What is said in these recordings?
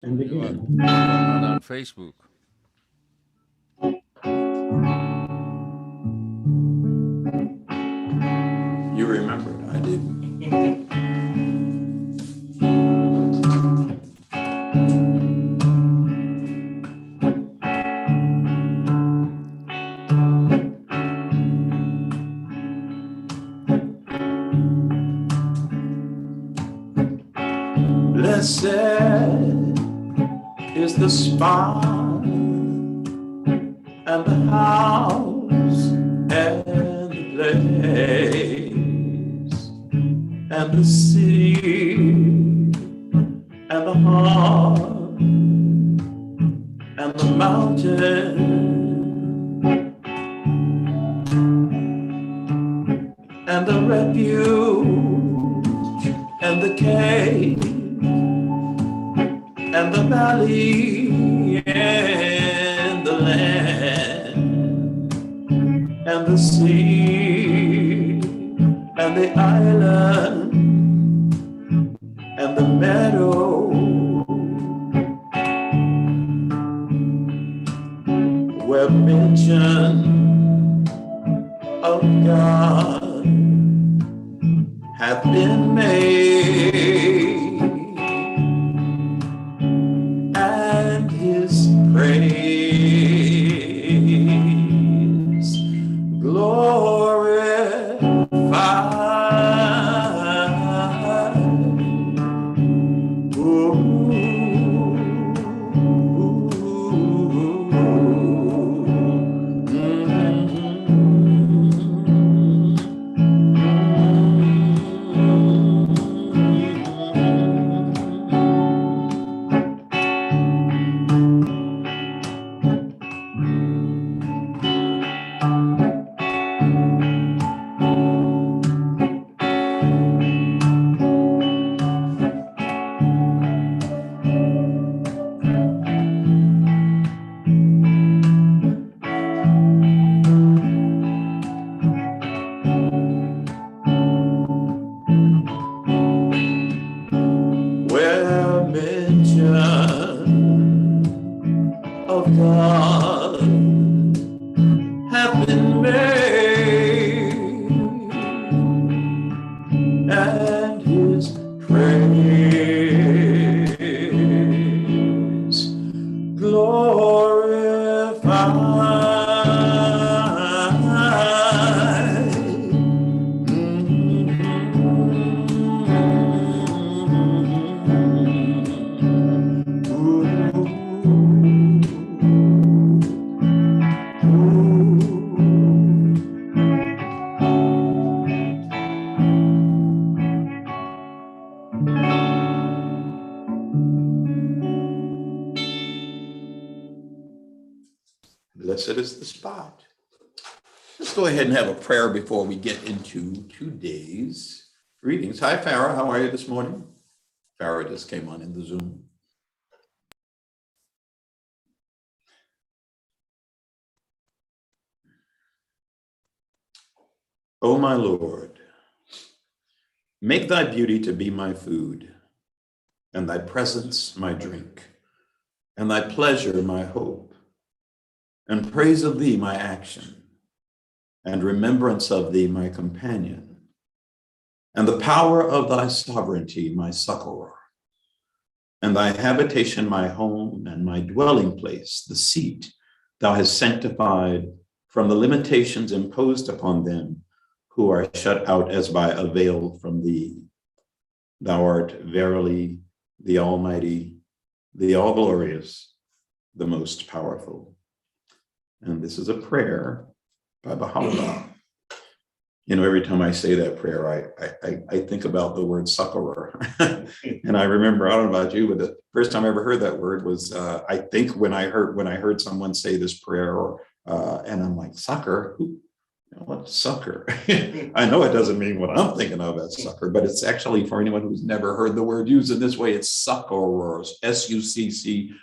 and begin. You are not on Facebook. You remembered, I didn't. Blessed is the spot and the house and the place and the city and the heart and the mountain and the refuge and the cave and the valley and the land and the sea and the island and the meadow where mention of God hath been made, and his praise glorified. Where mention of God hath been made, and his praise glorified. Blessed is the spot. Let's go ahead and have a prayer before we get into today's readings. Hi, Farah. How are you this morning? Farah just came on in the Zoom. O my Lord, make thy beauty to be my food, and thy presence my drink, and thy pleasure my hope, and praise of thee my action, and remembrance of thee my companion, and the power of thy sovereignty my succorer, and thy habitation my home and my dwelling place, the seat thou hast sanctified from the limitations imposed upon them who are shut out as by a veil from thee. Thou art verily the Almighty, the All-Glorious, the Most Powerful. And this is a prayer by Baha'u'llah. You know, every time I say that prayer, I think about the word succorer. And I remember, I don't know about you, but the first time I ever heard that word was, I think when I heard someone say this prayer, and I'm like, succor? What's succor? I know it doesn't mean what I'm thinking of as succor, but it's actually, for anyone who's never heard the word used in this way, it's succorers, S-U-C-C-O-R-E-R,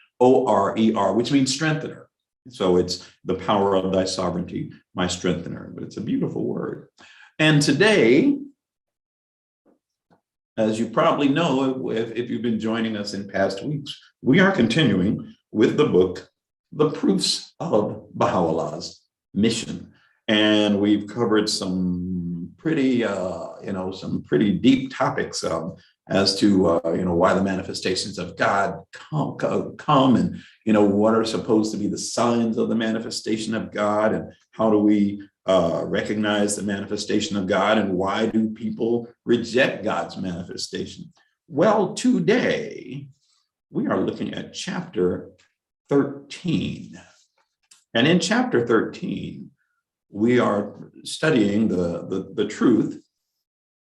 which means strengthener. So it's the power of thy sovereignty, my strengthener, but it's a beautiful word. And today, as you probably know, if you've been joining us in past weeks, we are continuing with the book, The Proofs of Baha'u'llah's Mission. And we've covered some pretty, some pretty deep topics as to, why the manifestations of God come and, what are supposed to be the signs of the manifestation of God, and how do we recognize the manifestation of God, and why do people reject God's manifestation? Well, today we are looking at chapter 13. And in chapter 13, we are studying the truth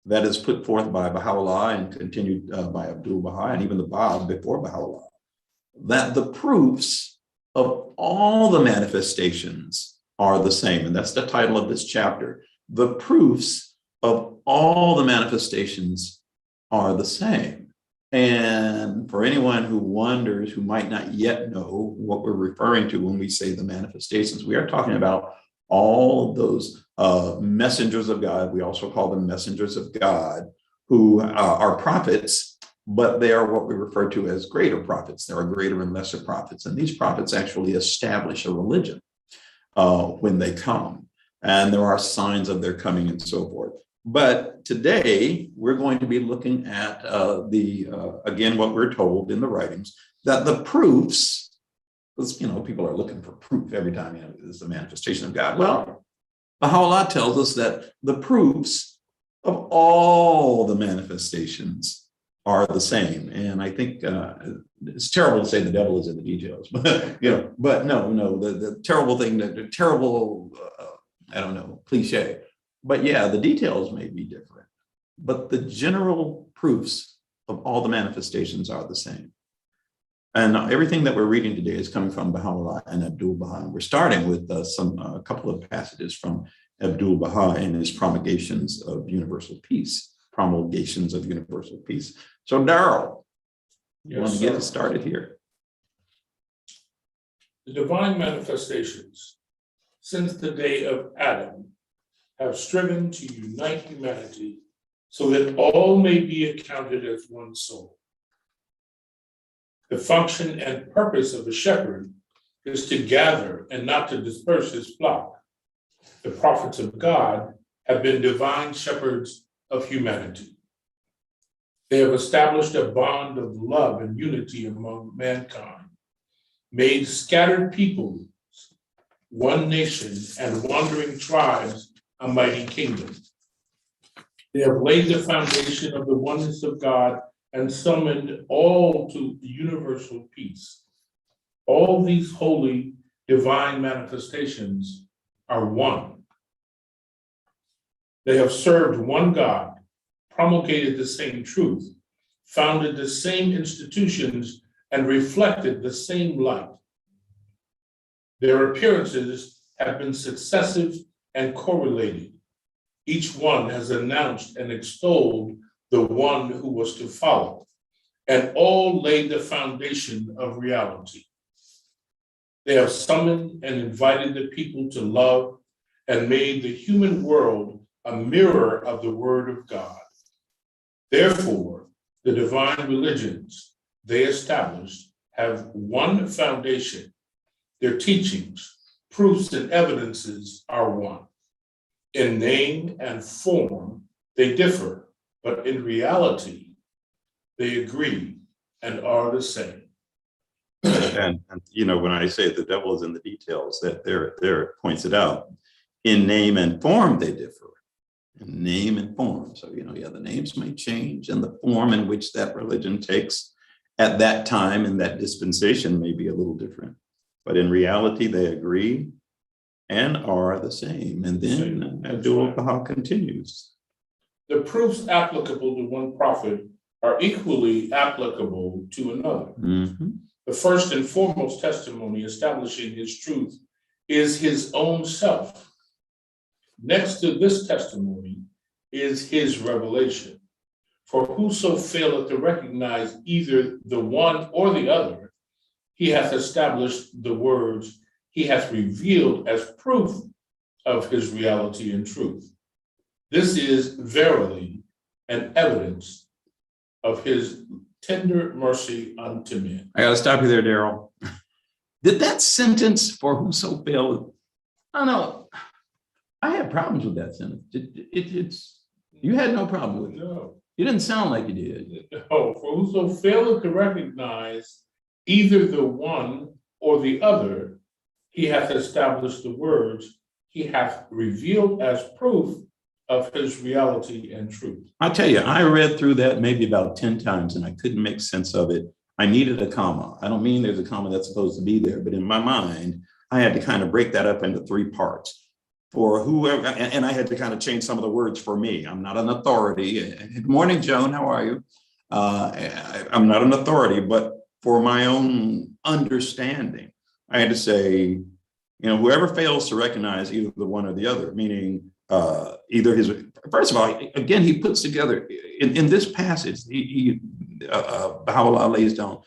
that is put forth by Baha'u'llah and continued by Abdul Baha and even the Bab before Baha'u'llah, that the proofs of all the manifestations are the same. And that's the title of this chapter. The proofs of all the manifestations are the same. And for anyone who wonders, who might not yet know what we're referring to when we say the manifestations, we are talking about all of those messengers of God. We also call them messengers of God, who are prophets, but they are what we refer to as greater prophets. There are greater and lesser prophets. And these prophets actually establish a religion when they come. And there are signs of their coming and so forth. But today, we're going to be looking at again, what we're told in the writings, that the proofs, because, people are looking for proof every time, it's the manifestation of God. Well, Baha'u'llah tells us that the proofs of all the manifestations are the same. And I think it's terrible to say the devil is in the details, but, but no, the terrible thing, the terrible, cliche. But yeah, the details may be different, but the general proofs of all the manifestations are the same. And everything that we're reading today is coming from Baha'u'llah and Abdul Baha. And we're starting with a couple of passages from Abdul Baha in his promulgations of universal peace. So Darrell, you want to get us started here? The divine manifestations, since the day of Adam, have striven to unite humanity so that all may be accounted as one soul. The function and purpose of a shepherd is to gather and not to disperse his flock. The prophets of God have been divine shepherds of humanity. They have established a bond of love and unity among mankind, made scattered peoples one nation and wandering tribes a mighty kingdom. They have laid the foundation of the oneness of God and summoned all to universal peace. All these holy divine manifestations are one. They have served one God, promulgated the same truth, founded the same institutions, and reflected the same light. Their appearances have been successive and correlated. Each one has announced and extolled the one who was to follow, and all laid the foundation of reality. They have summoned and invited the people to love and made the human world a mirror of the Word of God. Therefore, the divine religions they established have one foundation. Their teachings, proofs, and evidences are one. In name and form, they differ, but in reality, they agree and are the same. And when I say the devil is in the details, that there points it out. In name and form, they differ. In name and form. So, the names may change, and the form in which that religion takes at that time and that dispensation may be a little different. But in reality, they agree and are the same. And then Abdul Baha continues. The proofs applicable to one prophet are equally applicable to another. Mm-hmm. The first and foremost testimony establishing his truth is his own self. Next to this testimony is his revelation. For whoso faileth to recognize either the one or the other, he hath established the words he hath revealed as proof of his reality and truth. This is verily an evidence of his tender mercy unto men. I got to stop you there, Daryl. Did that sentence, for whoso faileth, I don't know. I had problems with that sentence. It's you had no problem with it. No, You didn't sound like you did. no, for whoso faileth to recognize either the one or the other, he hath established the words, he hath revealed as proof of his reality and truth. I'll tell you, I read through that maybe about 10 times and I couldn't make sense of it. I needed a comma. I don't mean there's a comma that's supposed to be there, but in my mind, I had to kind of break that up into 3 parts. For whoever, and I had to kind of change some of the words for me. I'm not an authority. Good morning, Joan. How are you? I'm not an authority, but for my own understanding, I had to say, whoever fails to recognize either the one or the other, meaning either his, first of all, again, he puts together in this passage, Baha'u'llah lays down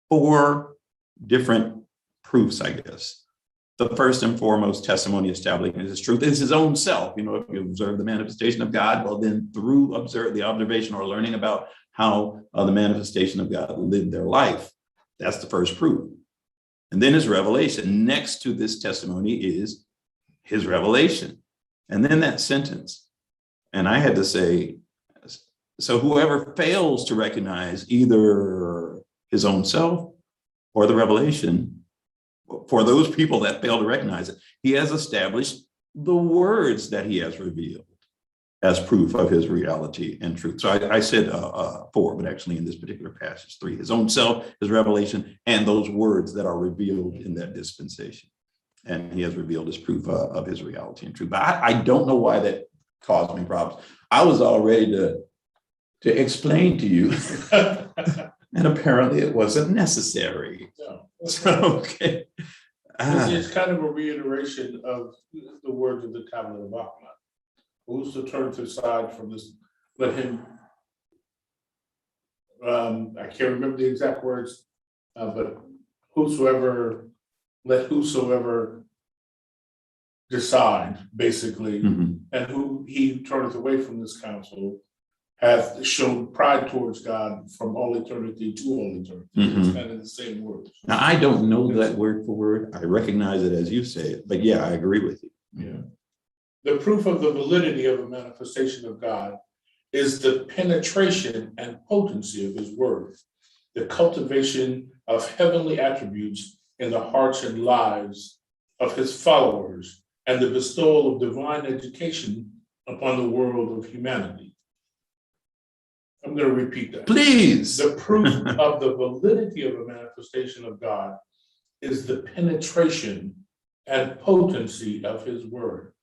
4 different proofs, I guess. The first and foremost testimony establishing his truth is his own self. If you observe the manifestation of God, well, then through the observation or learning about how the manifestation of God lived their life, that's the first proof. And then his revelation. Next to this testimony is his revelation. And then that sentence. And I had to say, so whoever fails to recognize either his own self or the revelation, for those people that fail to recognize it, he has established the words that he has revealed as proof of his reality and truth. So I said 4, but actually in this particular passage, 3, his own self, his revelation, and those words that are revealed in that dispensation. And he has revealed his proof of his reality and truth. But I don't know why that caused me problems. I was all ready to explain to you, and apparently it wasn't necessary. No. So, okay. It's kind of a reiteration of the words of the Tablet of Ahmad. Who's to turn to the side from this? Let him, I can't remember the exact words, but let whosoever decide, basically, and who he turneth away from this counsel hath shown pride towards God from all eternity to all eternity. It's kind of the same word. Now, I don't know that word for word. I recognize it as you say it, but yeah, I agree with you. Yeah. The proof of the validity of a manifestation of God is the penetration and potency of his word, the cultivation of heavenly attributes in the hearts and lives of his followers, and the bestowal of divine education upon the world of humanity. I'm going to repeat that. Please. The proof of the validity of a manifestation of God is the penetration and potency of his word.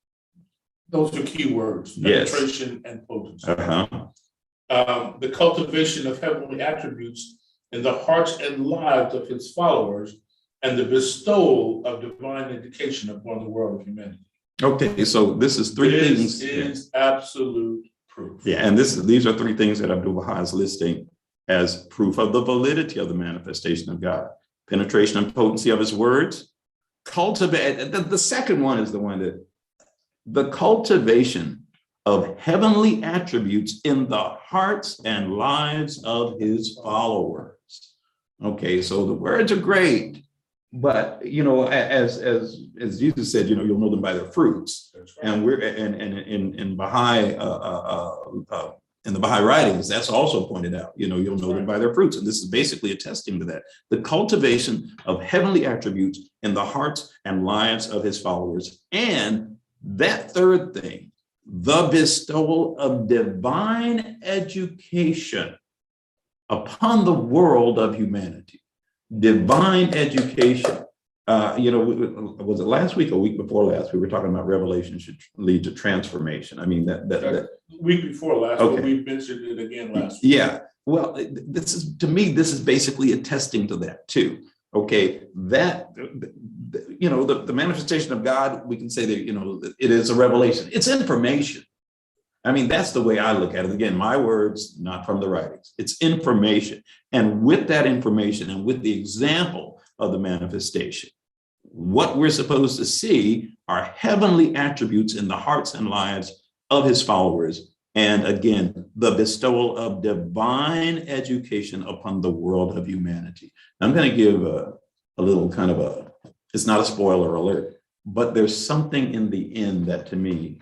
Those are key words, penetration and potency. The cultivation of heavenly attributes in the hearts and lives of his followers, and the bestowal of divine education upon the world of humanity. Okay, so this is 3 things. This is absolute proof. Yeah, and these are 3 things that Abdu'l-Baha is listing as proof of the validity of the manifestation of God. Penetration and potency of his words. Cultivate. The second one is the one that the cultivation of heavenly attributes in the hearts and lives of his followers. Okay, so the words are great, but as Jesus said, you'll know them by their fruits. That's right. And we're in Baha'i in the Baha'i writings, that's also pointed out. You'll know them by their fruits, and this is basically attesting to that. The cultivation of heavenly attributes in the hearts and lives of his followers, and that third thing, the bestowal of divine education upon the world of humanity. Divine education. Was it last week or week before last? We were talking about revelation should lead to transformation. I mean, that week before last, okay. But we mentioned it again last week. Yeah. Well, this is basically attesting to that too. Okay, that the manifestation of God, we can say that it is a revelation. It's information. I mean, that's the way I look at it. Again, my words, not from the writings. It's information. And with that information and with the example of the manifestation, what we're supposed to see are heavenly attributes in the hearts and lives of his followers, And again, the bestowal of divine education upon the world of humanity. I'm going to give a little kind of it's not a spoiler alert, but there's something in the end that to me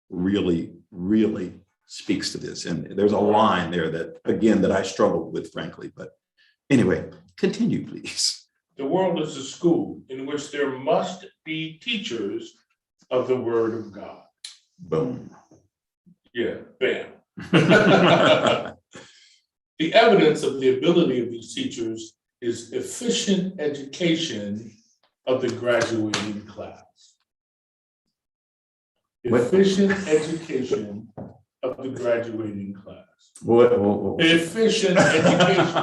really, really speaks to this. And there's a line there that, again, that I struggled with, frankly. But anyway, continue, please. The world is a school in which there must be teachers of the word of God. Boom. Yeah, bam. The evidence of the ability of these teachers is efficient education of the graduating class. Efficient education of the graduating class. Efficient education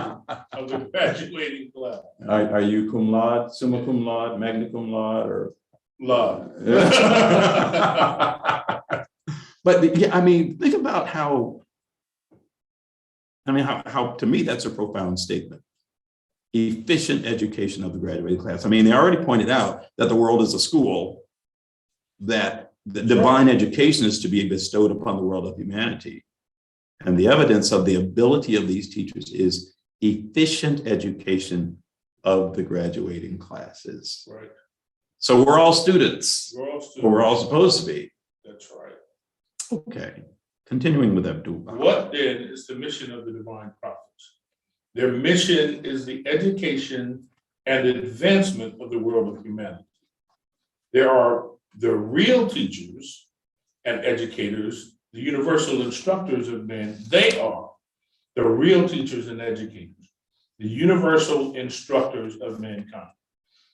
of the graduating class. Are you cum laude, summa cum laude, magna cum laude, or? Love. But yeah, I mean, think about how to me, that's a profound statement. Efficient education of the graduating class. I mean, they already pointed out that the world is a school, that the divine education is to be bestowed upon the world of humanity. And the evidence of the ability of these teachers is efficient education of the graduating classes. Right. So we're all students. We're all supposed to be. That's right. Okay. Continuing with Abdul. What then is the mission of the divine prophets? Their mission is the education and advancement of the world of humanity. There are the real teachers and educators, the universal instructors of men. They are the real teachers and educators, the universal instructors of mankind.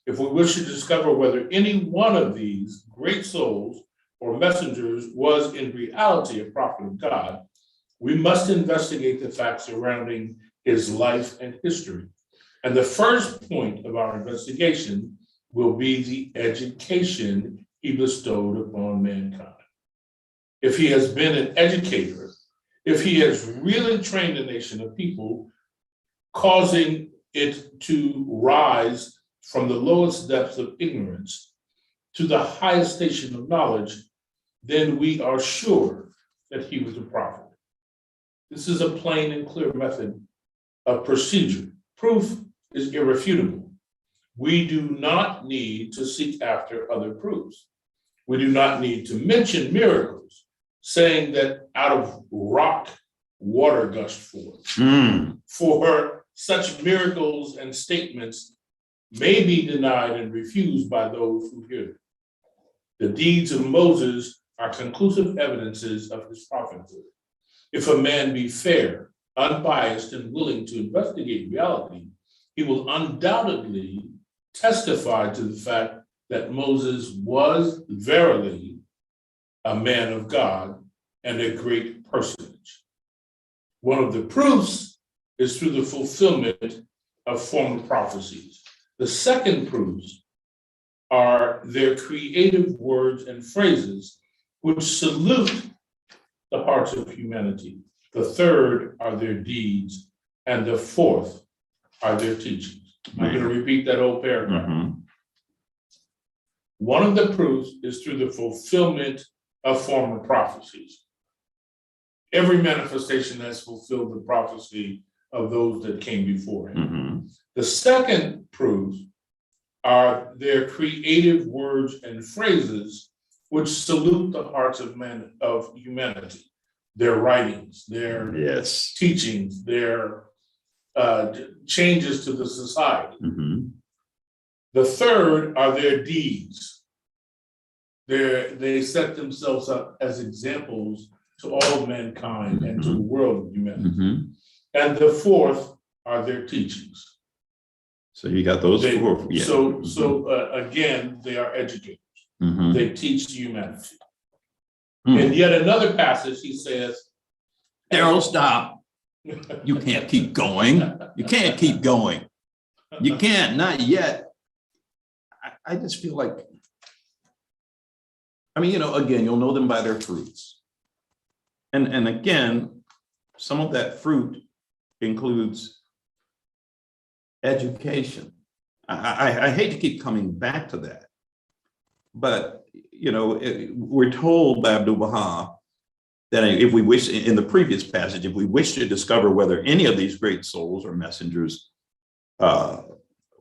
If we wish to discover whether any one of these great souls or messengers was in reality a prophet of God, we must investigate the facts surrounding his life and history. And the first point of our investigation will be the education he bestowed upon mankind. If he has been an educator, if he has really trained a nation of people, causing it to rise from the lowest depths of ignorance to the highest station of knowledge, then we are sure that he was a prophet. This is a plain and clear method of procedure. Proof is irrefutable. We do not need to seek after other proofs. We do not need to mention miracles, saying that out of rock, water gushed forth. For such miracles and statements may be denied and refused by those who hear them. The deeds of Moses are conclusive evidences of his prophethood. If a man be fair, unbiased, and willing to investigate reality, he will undoubtedly testify to the fact that Moses was verily a man of God and a great personage. One of the proofs is through the fulfillment of former prophecies. The second proofs are their creative words and phrases which salute the hearts of humanity. The third are their deeds, and the fourth are their teachings. I'm going to repeat that whole paragraph. One of the proofs is through the fulfillment of former prophecies. Every manifestation has fulfilled the prophecy of those that came before him. The second proofs are their creative words and phrases which salute the hearts of humanity. Their writings, their teachings, their changes to the society. The third are their deeds. They set themselves up as examples to all of mankind and to the world of humanity. And the fourth are their teachings. So you got those four. Yeah. So again, they are educators. They teach humanity. In yet another passage, he says, Daryl, stop. You can't keep going. You can't keep going. You can't, not yet. I just feel like, again, you'll know them by their fruits. And again, some of that fruit includes education. I hate to keep coming back to that, but we're told by Abdul Baha that if we wish, in the previous passage, if we wish to discover whether any of these great souls or messengers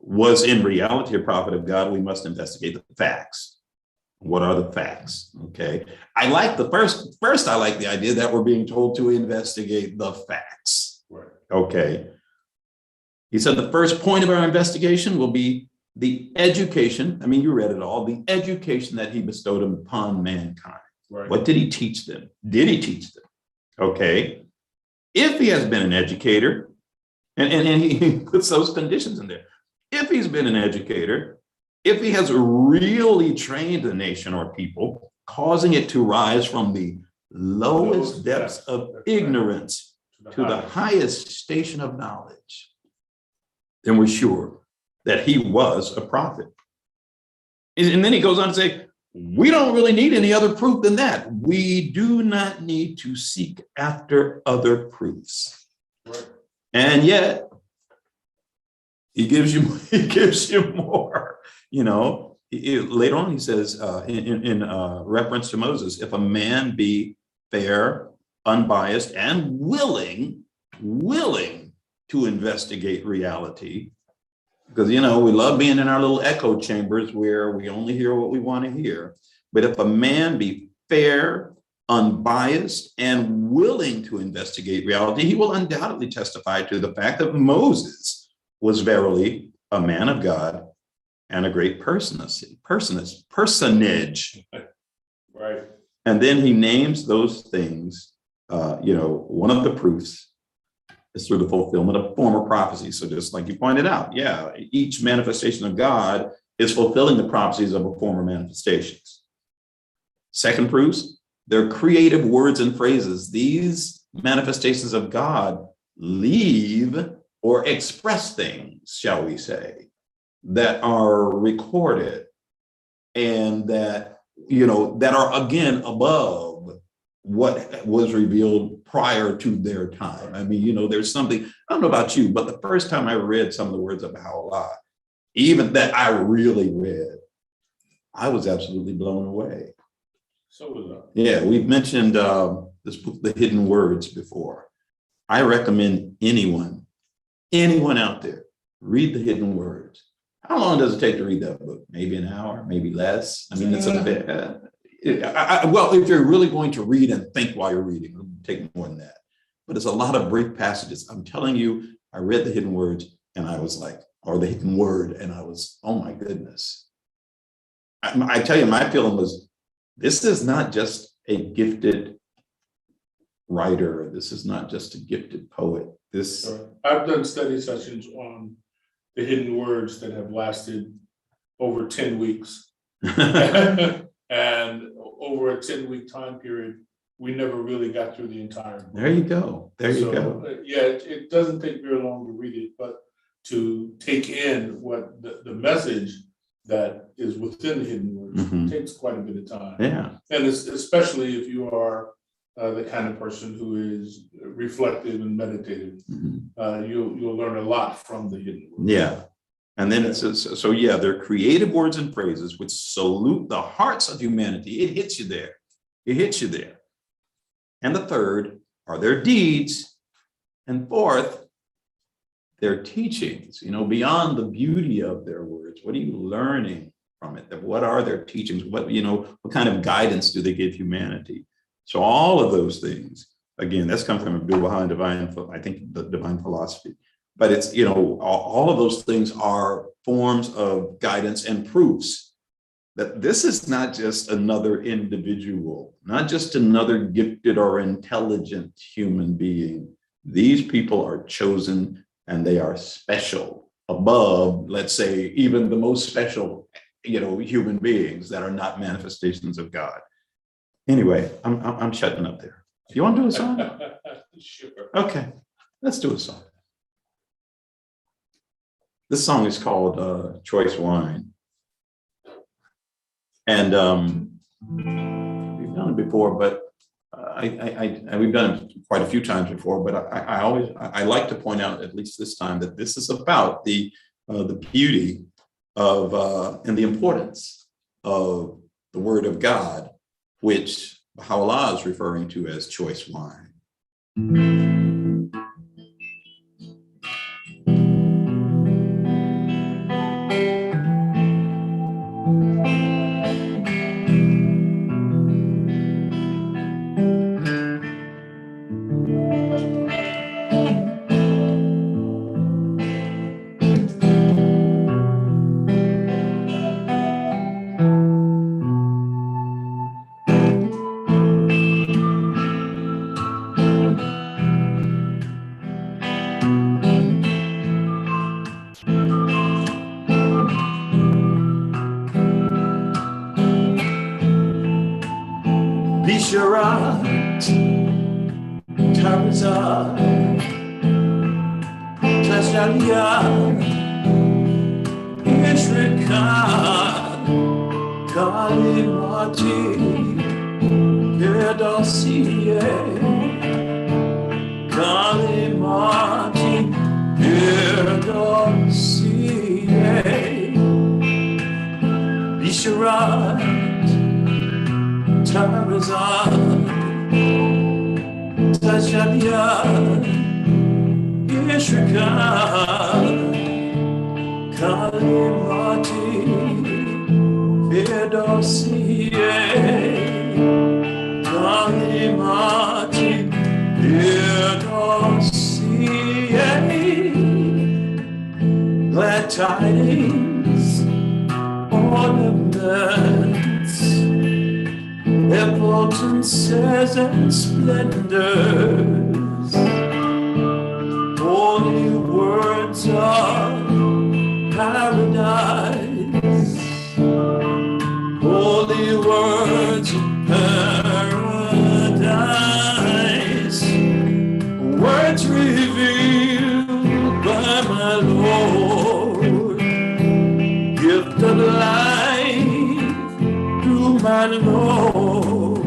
was in reality a prophet of God, we must investigate the facts. What are the facts? Okay. I like the first, I like the idea that we're being told to investigate the facts. Right. Okay. He said the first point of our investigation will be the education. I mean, you read it all, the education that he bestowed upon mankind. Right. What did he teach them? Did he teach them? Okay. If he has been an educator, and he puts those conditions in there. If he's been an educator, if he has really trained a nation or people, causing it to rise from the lowest depths of ignorance to the highest station of knowledge, then we're sure that he was a prophet. And then he goes on to say, we don't really need any other proof than that. We do not need to seek after other proofs. Right. And yet, he gives you more. You know, later on he says, in reference to Moses, if a man be fair, unbiased, and willing to investigate reality, because, you know, we love being in our little echo chambers where we only hear what we want to hear. But if a man be fair, unbiased, and willing to investigate reality, he will undoubtedly testify to the fact that Moses was verily a man of God and a great personage. Right. And then he names those things. One of the proofs is through the fulfillment of former prophecies. So just like you pointed out, yeah, each manifestation of God is fulfilling the prophecies of a former manifestations. Second proofs, they're creative words and phrases. These manifestations of God leave or express things, shall we say, that are recorded and that are again above what was revealed prior to their time. I mean, there's something, I don't know about you, but the first time I read some of the words of Baha'u'llah, even that I really read, I was absolutely blown away. So was I. Yeah, we've mentioned this book, The Hidden Words, before. I recommend anyone out there, read The Hidden Words. How long does it take to read that book? Maybe an hour, maybe less. I mean, it's a bit, well, if you're really going to read and think while you're reading, it'll take more than that. But it's a lot of brief passages. I'm telling you, I read The Hidden Words and I was like, or The Hidden Word, and I was, oh my goodness. I tell you, my feeling was, this is not just a gifted writer. This is not just a gifted poet. I've done study sessions on The Hidden Words that have lasted over 10 weeks. And over a 10-week time period, we never really got through the entire book. There you go. There you go. Yeah, it doesn't take very long to read it, but to take in what the message that is within The Hidden Words takes quite a bit of time. Yeah. And it's, especially if you are the kind of person who is reflective and meditative, you'll learn a lot from The Hidden Words. Yeah. And then it says, so yeah, they're creative words and phrases which salute the hearts of humanity. It hits you there. It hits you there. And the third are their deeds. And fourth, their teachings, beyond the beauty of their words. What are you learning from it? What are their teachings? What kind of guidance do they give humanity? So all of those things, again, that's come from Abdul-Baha the divine philosophy. But it's, all of those things are forms of guidance and proofs that this is not just another individual, not just another gifted or intelligent human being. These people are chosen and they are special above, let's say, even the most special, human beings that are not manifestations of God. Anyway, I'm shutting up there. You want to do a song? Sure. Okay, let's do a song. This song is called Choice Wine. And we've done it before, but we've done it quite a few times before, but I like to point out, at least this time, that this is about the beauty of and the importance of the Word of God, which Baha'u'llah is referring to as choice wine. Bisharat, Tarzan, Tashalia, Ishrikan, Kalimati, Pedosiye, Kalimati, Pedosiye, Bisharat, Tarzan, Tashalia, Ishrikan, Kalimati, Pedosiye, Kalimati, Pedosiye, glad tidings, ornaments, their potencies and splendors, holy words of paradise, holy words of paradise, words revealed by my Lord, gift of life through my Lord,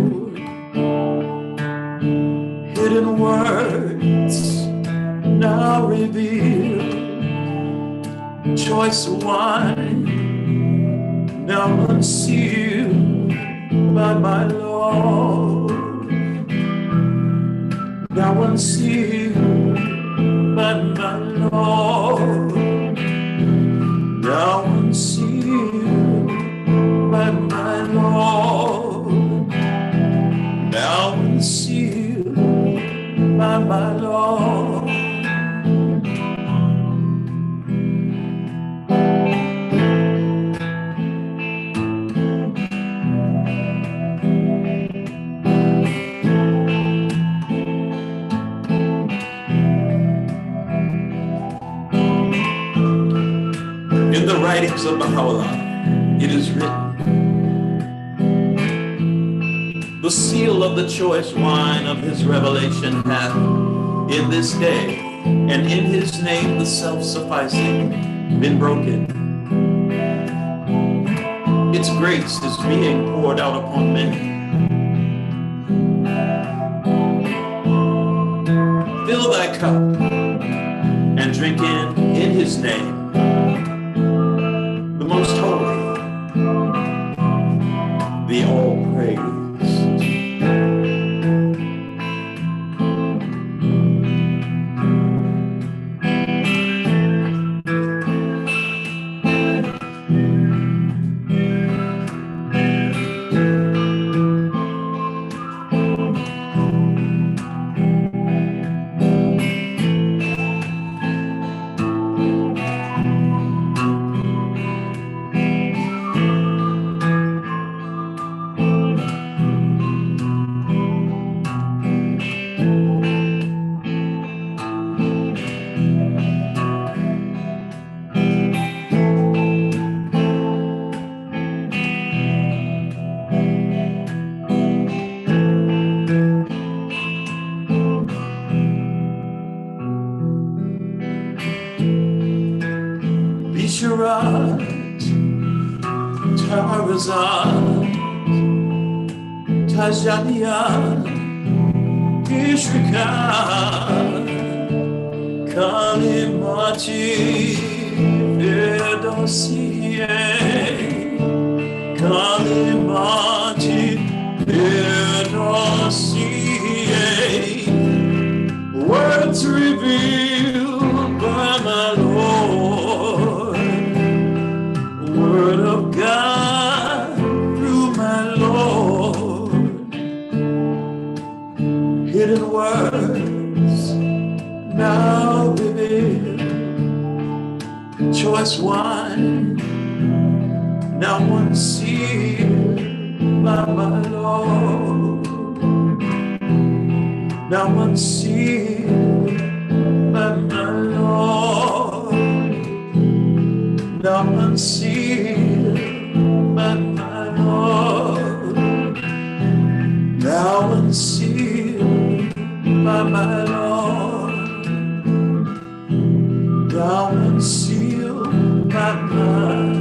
hidden words now revealed, choice wine now unsealed by my Lord, now unsealed by my Lord, now unsealed by my Lord, now unsealed by my Lord. In the writings of Baha'u'llah, it is written, the seal of the choice wine of his revelation hath in this day, and in his name the self-sufficing, been broken. Its grace is being poured out upon many. Fill thy cup and drink in his name, the most holy, the all-praised. Bisharat, Tarzan, Tashalia, Ishrikan, Kalimati, Pedosiye, Kalimati, Pedosiye. see words revealed by my Lord, word of God through my Lord, hidden words now revealed, choice wine now unsealed by my Lord, now unsealed by my Lord, now unsealed by my Lord, now unsealed by my Lord, now unsealed by my Lord.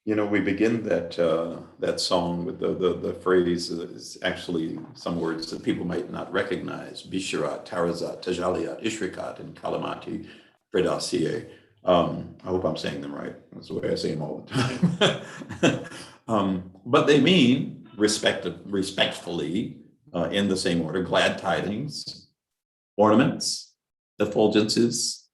You know, we begin that song with the phrase is actually some words that people might not recognize: Bisharat, Tarazat, Tajaliat, Ishrikat, and Kalamati, Predasiye. I hope I'm saying them right. That's the way I say them all the time. But they mean respectfully, in the same order: glad tidings, ornaments, effulgences,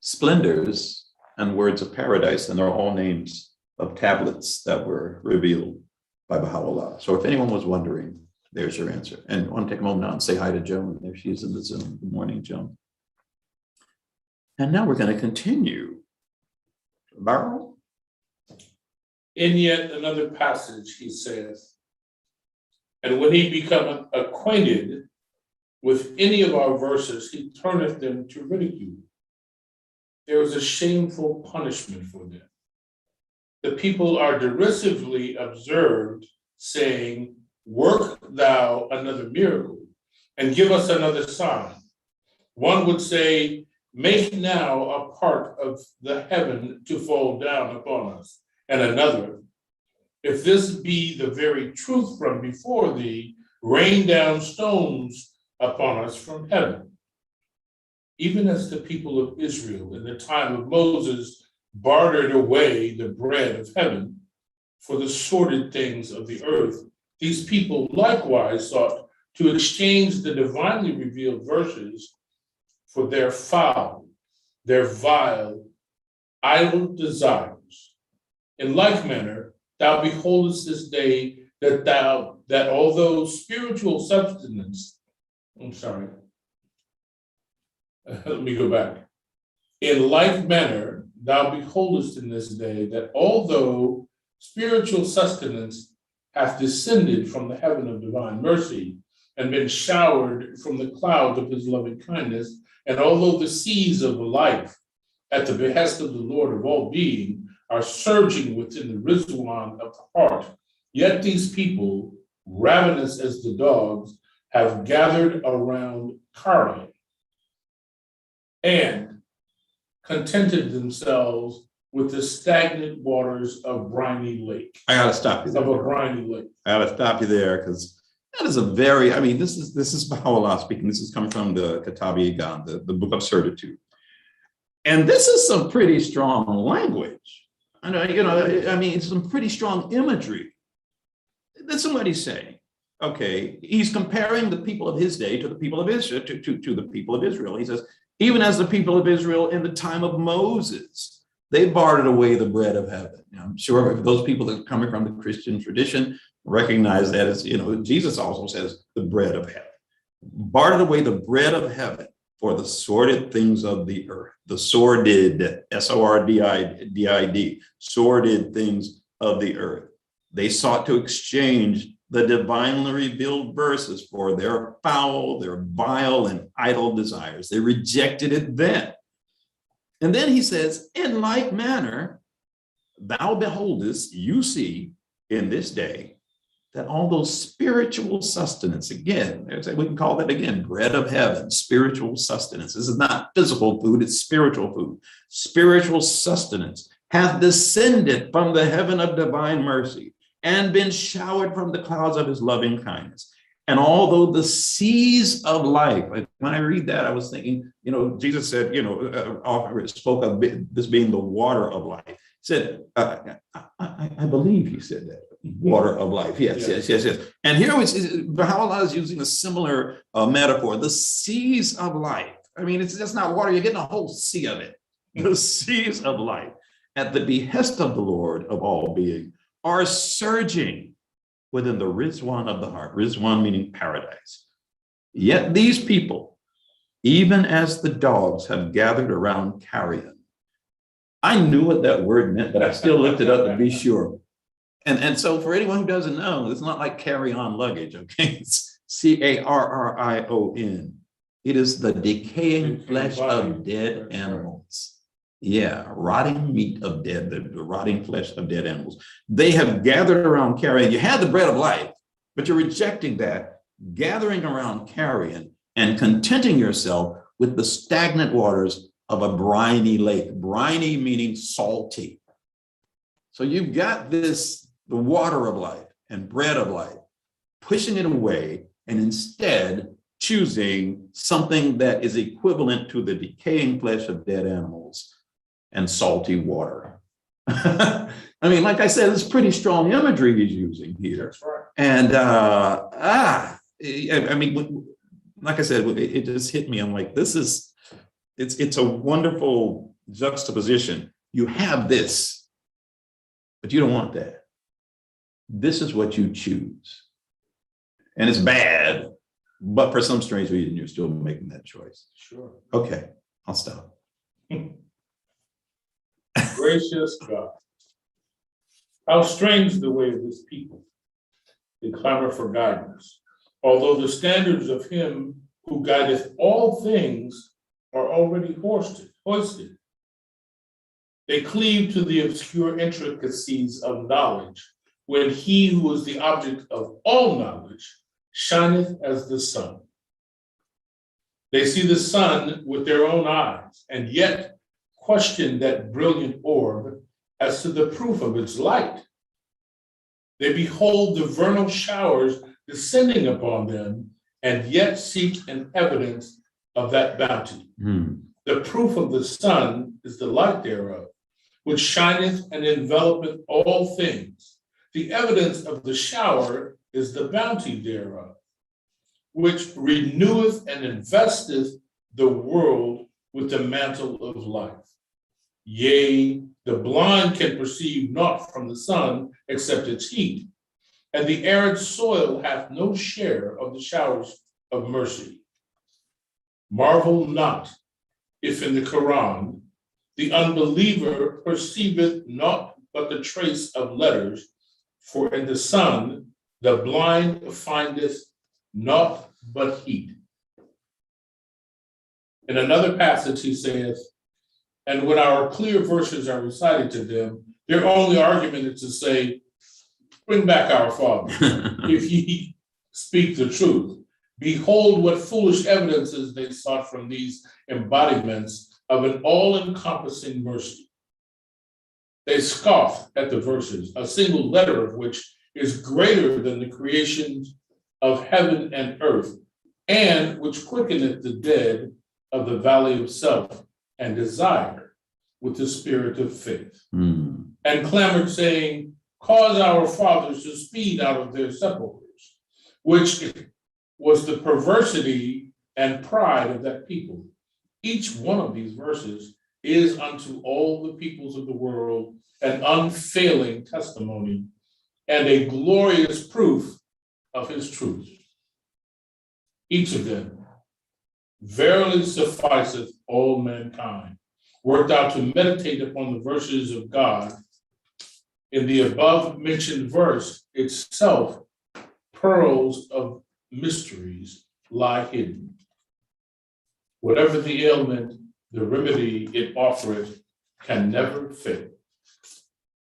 splendors, and words of paradise. And they're all names of tablets that were revealed by Baha'u'llah. So if anyone was wondering, there's your answer. And I want to take a moment now and say hi to Joan. There she is in the Zoom. Good morning, Joan. And now we're going to continue. Barrow? In yet another passage, he says, and when he become acquainted with any of our verses, he turneth them to ridicule. There is a shameful punishment for them. The people are derisively observed, saying, work thou another miracle, and give us another sign. One would say, make now a part of the heaven to fall down upon us, and another, if this be the very truth from before thee, rain down stones upon us from heaven. Even as the people of Israel in the time of Moses bartered away the bread of heaven for the sordid things of the earth, these people likewise sought to exchange the divinely revealed verses for their foul, their vile, idle desires. In like manner, thou beholdest this day that although spiritual substance, let me go back. In like manner, thou beholdest in this day that although spiritual sustenance hath descended from the heaven of divine mercy and been showered from the clouds of his loving kindness, and although the seas of life at the behest of the Lord of all being are surging within the Rizwan of the heart, yet these people, ravenous as the dogs, have gathered around Kari and contented themselves with the stagnant waters of briny lake. I gotta stop you there. Of a briny lake. I gotta stop you there because that is a very, I mean, this is Baha'u'llah speaking. This is coming from the Kitab-i-Igan, the book of certitude. And this is some pretty strong language. I know, I mean, it's some pretty strong imagery. Listen what he's saying. Okay, he's comparing the people of his day to the people of Israel, to the people of Israel. He says, even as the people of Israel in the time of Moses, they bartered away the bread of heaven. I'm sure those people that are coming from the Christian tradition recognize that as, Jesus also says the bread of heaven. Bartered away the bread of heaven for the sordid things of the earth, the sordid, S-O-R-D-I-D, sordid things of the earth. They sought to exchange the divinely revealed verses for their foul, their vile, and idle desires. They rejected it then. And then he says, in like manner, thou beholdest, you see in this day, that all those spiritual sustenance, again, we can call that again, bread of heaven, spiritual sustenance. This is not physical food, it's spiritual food. Spiritual sustenance hath descended from the heaven of divine mercy and been showered from the clouds of his loving kindness. And although the seas of life, when I read that, I was thinking, Jesus said, often spoke of this being the water of life. He said, I believe he said that. Water of life. Yes. And here Baha'u'llah is using a similar metaphor, the seas of life. I mean, it's just not water, you're getting a whole sea of it. The seas of life, at the behest of the Lord of all being, are surging within the Rizwan of the heart. Rizwan meaning paradise. Yet these people, even as the dogs have gathered around carrion. I knew what that word meant, but I still looked it up to be sure. And so for anyone who doesn't know, it's not like carry-on luggage, okay? It's carrion. It is the decaying flesh of dead animals. Yeah, rotting meat of dead, the rotting flesh of dead animals. They have gathered around carrion. You had the bread of life, but you're rejecting that, gathering around carrion and contenting yourself with the stagnant waters of a briny lake. Briny meaning salty. So you've got this, the water of life and bread of life, pushing it away and instead choosing something that is equivalent to the decaying flesh of dead animals and salty water. I mean, like I said, it's pretty strong imagery he's using here. That's right. And I mean, like I said, it just hit me. I'm like, it's a wonderful juxtaposition. You have this, but you don't want that. This is what you choose. And it's bad, but for some strange reason, you're still making that choice. Sure. Okay, I'll stop. Gracious God, how strange the way of this people. They clamor for guidance, although the standards of him who guideth all things are already hoisted. They cleave to the obscure intricacies of knowledge, when he who is the object of all knowledge shineth as the sun. They see the sun with their own eyes, and yet question that brilliant orb as to the proof of its light. They behold the vernal showers descending upon them, and yet seek an evidence of that bounty. The proof of the sun is the light thereof, which shineth and envelopeth all things. The evidence of the shower is the bounty thereof, which reneweth and investeth the world with the mantle of life. Yea, the blind can perceive naught from the sun except its heat, and the arid soil hath no share of the showers of mercy. Marvel not if in the Quran the unbeliever perceiveth naught but the trace of letters, for in the sun the blind findeth naught but heat. In another passage he saith, and when our clear verses are recited to them, their only argument is to say, bring back our Father, if ye speak the truth. Behold what foolish evidences they sought from these embodiments of an all-encompassing mercy. They scoffed at the verses, a single letter of which is greater than the creations of heaven and earth, and which quickeneth the dead of the valley of self and desire with the spirit of faith. And clamored, saying, cause our fathers to speed out of their sepulchres, which was the perversity and pride of that people. Each one of these verses is unto all the peoples of the world an unfailing testimony and a glorious proof of his truth. Each of them verily sufficeth all mankind. Wert thou to meditate upon the verses of God, in the above mentioned verse itself, pearls of mysteries lie hidden. Whatever the ailment, the remedy it offereth can never fail.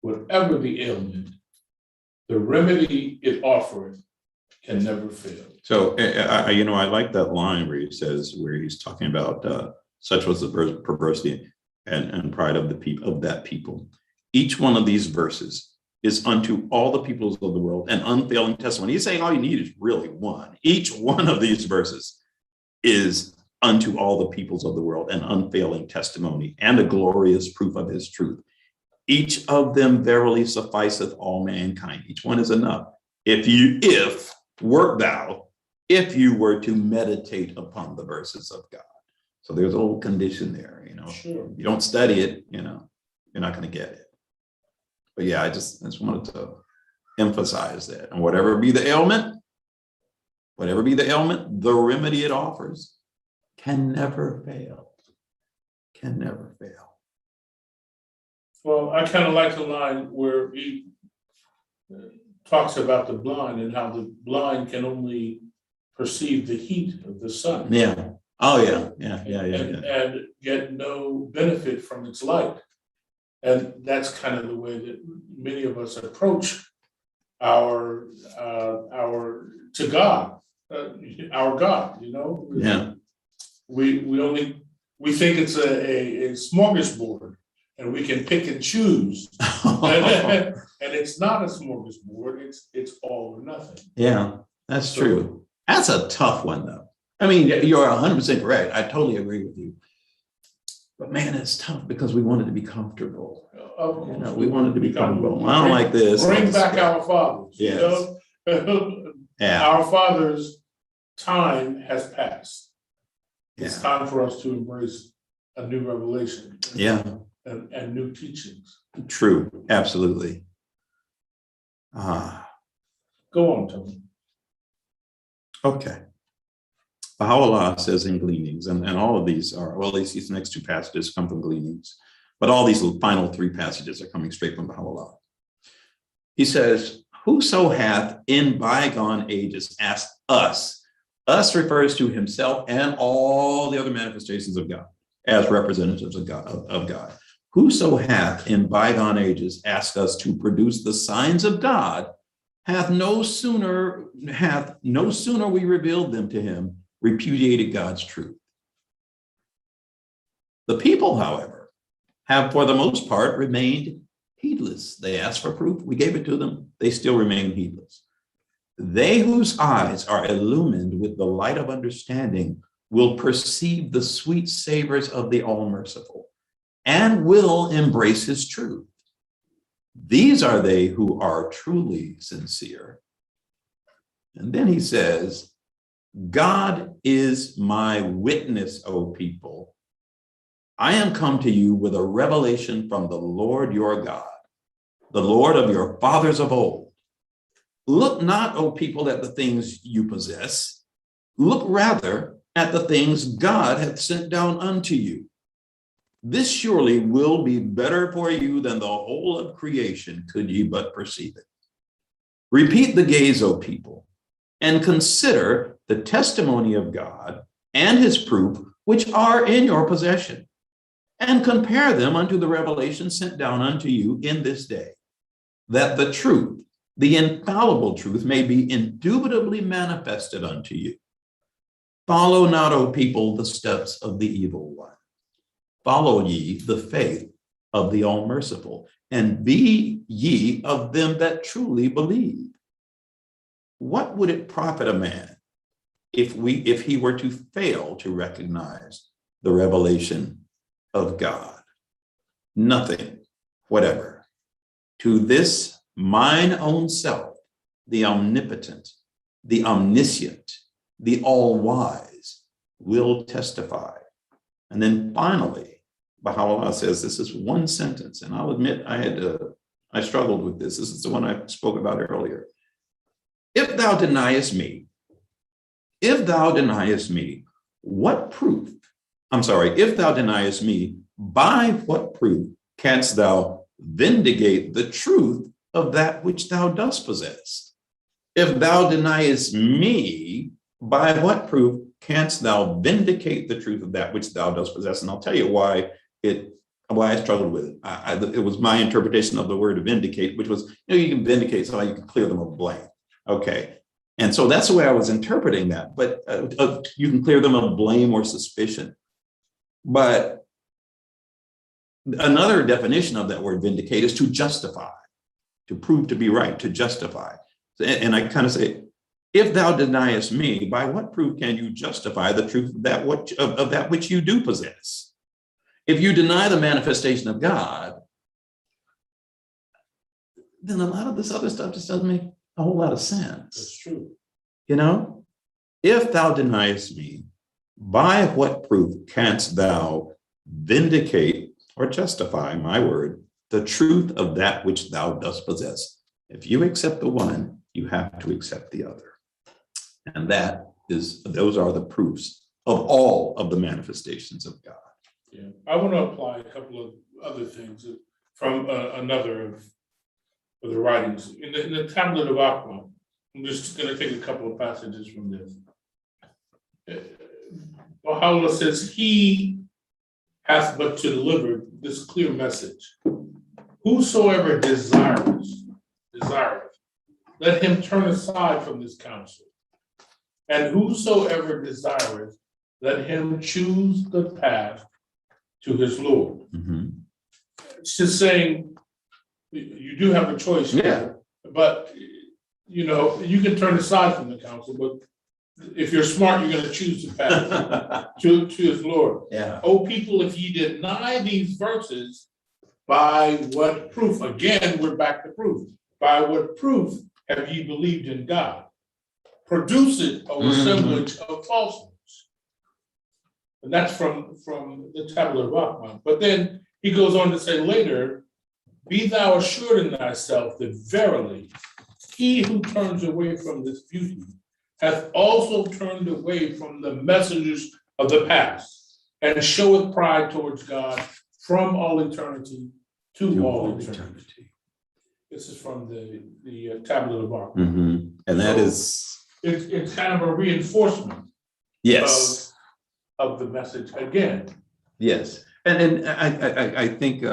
whatever the ailment, the remedy it offereth can never fail. So, I like that line where he says, where he's talking about such was the perversity and pride of the people of that people. Each one of these verses is unto all the peoples of the world an unfailing testimony. He's saying all you need is really one. Each one of these verses is unto all the peoples of the world an unfailing testimony and a glorious proof of his truth. Each of them verily sufficeth all mankind. Each one is enough. If you were to meditate upon the verses of God. So there's a little condition there, Sure. You don't study it, you're not going to get it. But yeah, I just wanted to emphasize that. And whatever be the ailment, the remedy it offers can never fail. Can never fail. Well, I kind of like the line where he talks about the blind and how the blind can only perceive the heat of the sun. Yeah. Oh, yeah. And get no benefit from its light. And that's kind of the way that many of us approach our God, Yeah. We think it's a smorgasbord and we can pick and choose. And it's not a smorgasbord, it's all or nothing. Yeah, that's true. That's a tough one, though. I mean, you're 100% correct. I totally agree with you. But man, it's tough because we wanted to be comfortable. We wanted to be comfortable. I don't like this. Bring back our fathers. Yes. Yeah. Our fathers' time has passed. It's Yeah. time for us to embrace a new revelation. Yeah. And new teachings. True. Absolutely. Go on, Tony. Okay. Baha'u'llah says in Gleanings, and all of these are, well, at least these next two passages come from Gleanings, but all these final three passages are coming straight from Baha'u'llah. He says, whoso hath in bygone ages asked us refers to himself and all the other manifestations of God as representatives of God. Whoso hath in bygone ages asked us to produce the signs of God hath no sooner we revealed them to him, repudiated God's truth. The people, however, have for the most part remained heedless. They asked for proof, we gave it to them, they still remain heedless. They whose eyes are illumined with the light of understanding will perceive the sweet savors of the All-Merciful and will embrace his truth. These are they who are truly sincere. And then he says, God is my witness, O people. I am come to you with a revelation from the Lord your God, the Lord of your fathers of old. Look not, O people, at the things you possess. Look rather at the things God hath sent down unto you. This surely will be better for you than the whole of creation, could ye but perceive it. Repeat the gaze, O people, and consider the testimony of God and his proof, which are in your possession, and compare them unto the revelation sent down unto you in this day, that the truth, the infallible truth, may be indubitably manifested unto you. Follow not, O people, the steps of the evil one. Follow ye the faith of the All-Merciful, and be ye of them that truly believe. What would it profit a man if he were to fail to recognize the revelation of God? Nothing, whatever. To this mine own self, the omnipotent, the omniscient, the all-wise will testify. And then finally, Baha'u'llah says, this is one sentence, and I'll admit I struggled with this. This is the one I spoke about earlier. If thou deniest me, if thou deniest me, by what proof canst thou vindicate the truth of that which thou dost possess? If thou deniest me, by what proof canst thou vindicate the truth of that which thou dost possess? And I'll tell you why it Well, I struggled with it. It was my interpretation of the word vindicate, which was, you can vindicate somebody, you can clear them of blame. Okay. And so that's the way I was interpreting that. But you can clear them of blame or suspicion. But another definition of that word vindicate is to justify, to prove to be right, to justify. And I kind of say, if thou deniest me, by what proof can you justify the truth of that which you do possess? If you deny the manifestation of God, then a lot of this other stuff just doesn't make a whole lot of sense. That's true. If thou deniest me, by what proof canst thou vindicate or justify, my word, the truth of that which thou dost possess? If you accept the one, you have to accept the other. And those are the proofs of all of the manifestations of God. Yeah, I want to apply a couple of other things from another of the writings. In the Tablet of Aqua, I'm just going to take a couple of passages from this. Baha'u'llah says, he hath but to deliver this clear message. Whosoever desireth, let him turn aside from this counsel. And whosoever desireth, let him choose the path to his Lord. Mm-hmm. It's just saying, you do have a choice here, but you can turn aside from the counsel, but if you're smart, you're going to choose the path to his Lord. Yeah. Oh, people, if ye deny these verses, by what proof? Again, we're back to proof. By what proof have ye believed in God? Produce it a assemblage of falsehoods. And that's from the Tablet of Rahman. But then he goes on to say later, be thou assured in thyself that verily he who turns away from this beauty hath also turned away from the messengers of the past, and showeth pride towards God from all eternity to all eternity. This is from the Tablet of Rahman. Mm-hmm. And that it's kind of a reinforcement yes, of the message again. Yes. And I think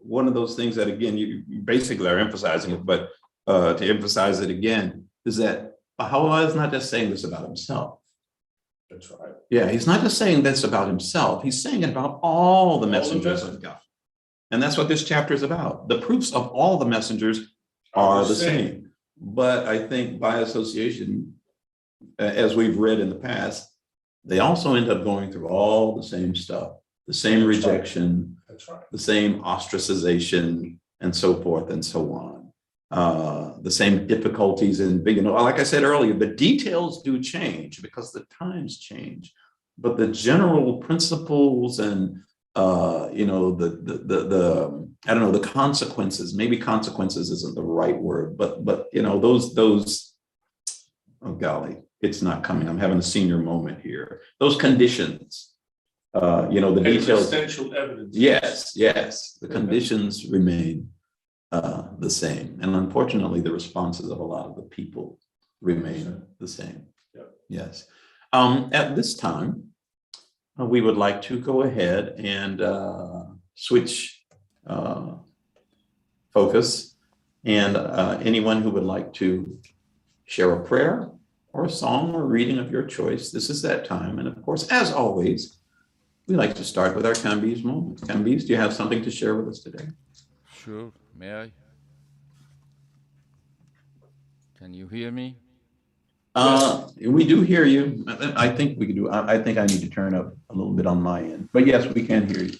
one of those things that, again, you basically are emphasizing it, but to emphasize it again, is that Baha'u'llah is not just saying this about himself. That's right. Yeah, he's not just saying this about himself. He's saying it about all the messengers of God. And that's what this chapter is about. The proofs of all the messengers are the same. But I think by association, as we've read in the past, they also end up going through all the same stuff, the same rejection, the same ostracization, and so forth and so on. The same difficulties and like I said earlier, the details do change because the times change, but the general principles and the consequences, maybe consequences isn't the right word, but those, oh golly, it's not coming. I'm having a senior moment here. Those conditions, the details. Essential evidence. Yes. The conditions remain the same. And unfortunately, the responses of a lot of the people remain the same. Yep. Yes. At this time, we would like to go ahead and switch focus. And anyone who would like to share a prayer or a song or reading of your choice, this is that time. And of course, as always, we like to start with our Kambiz moment. Kambiz, do you have something to share with us today? Sure, may I? Can you hear me? We do hear you. I think we can do. I think I need to turn up a little bit on my end, but yes, we can hear you.